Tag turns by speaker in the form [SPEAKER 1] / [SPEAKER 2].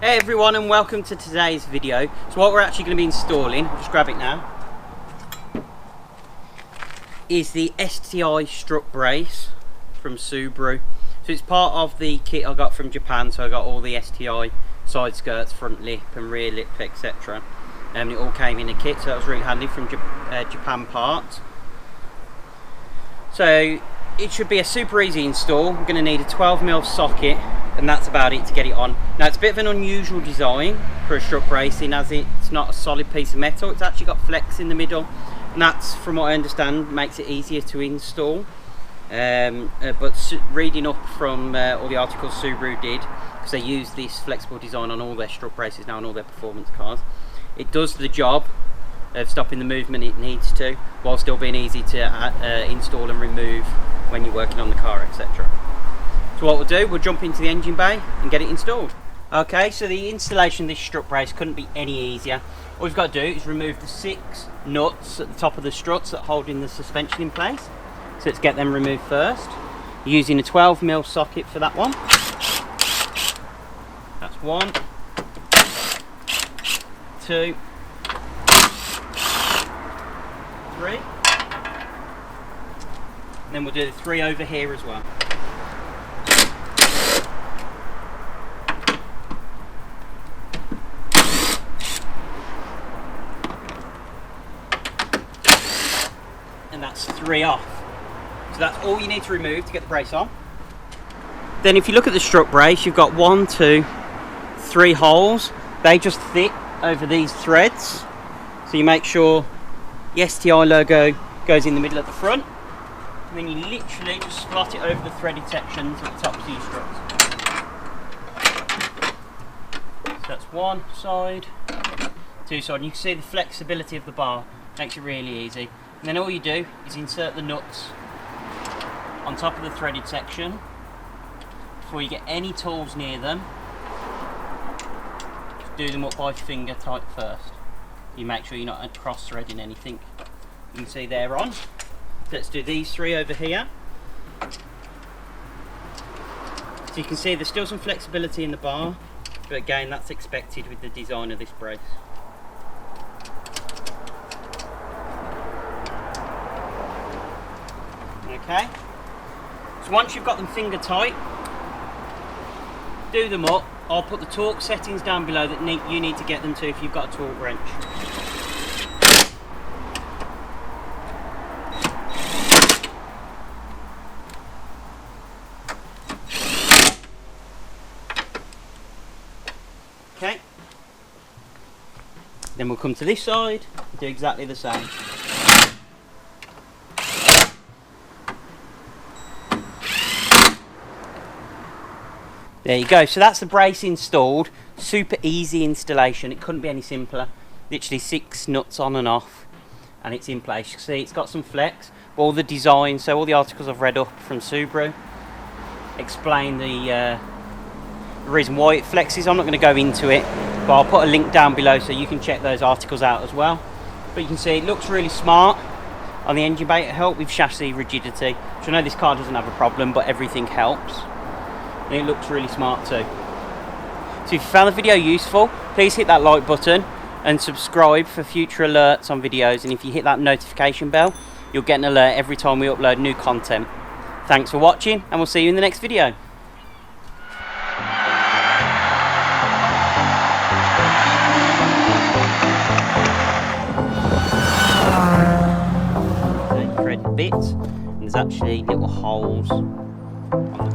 [SPEAKER 1] Hey everyone, and welcome to today's video. So what we're actually going to be installing, I'll just grab it now, is the STI strut brace from Subaru. So it's part of the kit I got from Japan, so I got all the STI side skirts, front lip and rear lip, etc. And it all came in a kit, so that was really handy from Japan parts. So it should be a super easy install. We're going to need a 12mm socket, and that's about it to get it on. Now it's a bit of an unusual design for a strut bracing, as it's not a solid piece of metal. It's actually got flex in the middle, and that's, from what I understand, makes it easier to install. But reading up from all the articles Subaru did, because they use this flexible design on all their strut braces now, on all their performance cars, it does the job of stopping the movement it needs to, while still being easy to install and remove when you're working on the car, etc. So what we'll do, we'll jump into the engine bay and get it installed. Okay, so the installation of this strut brace couldn't be any easier. All we've got to do is remove the 6 nuts at the top of the struts that hold in the suspension in place. So let's get them removed first. Using a 12mm socket for that one. That's 1, 2, 3. And then we'll do the 3 over here as well. And that's 3 off. So that's all you need to remove to get the brace on. Then if you look at the strut brace, you've got 1, 2, 3 holes. They just fit over these threads. So you make sure the STI logo goes in the middle at the front. And then you literally just slot it over the threaded sections at the tops of your struts. So that's 1 side, 2 side. And you can see the flexibility of the bar makes it really easy. And then all you do is insert the nuts on top of the threaded section before you get any tools near them. Just do them up by finger tight first. You make sure you're not cross threading anything. You can see they're on. Let's do these 3 over here. So you can see there's still some flexibility in the bar, but again that's expected with the design of this brace. Okay, so once you've got them finger tight, do them up. I'll put the torque settings down below that you need to get them to if you've got a torque wrench. Okay, then we'll come to this side and do exactly the same. There you go, so that's the brace installed. Super easy installation, it couldn't be any simpler. Literally 6 nuts on and off and it's in place. You can see it's got some flex, but all the design, so all the articles I've read up from Subaru explain the reason why it flexes. I'm not going to go into it, but I'll put a link down below so you can check those articles out as well. But you can see it looks really smart on the engine bay. It helps with chassis rigidity, which I know this car doesn't have a problem, but everything helps. And it looks really smart too. So if you found the video useful, please hit that like button and subscribe for future alerts on videos. And if you hit that notification bell, you'll get an alert every time we upload new content. Thanks for watching, and we'll see you in the next video. Threaded bits, and there's actually little holes on the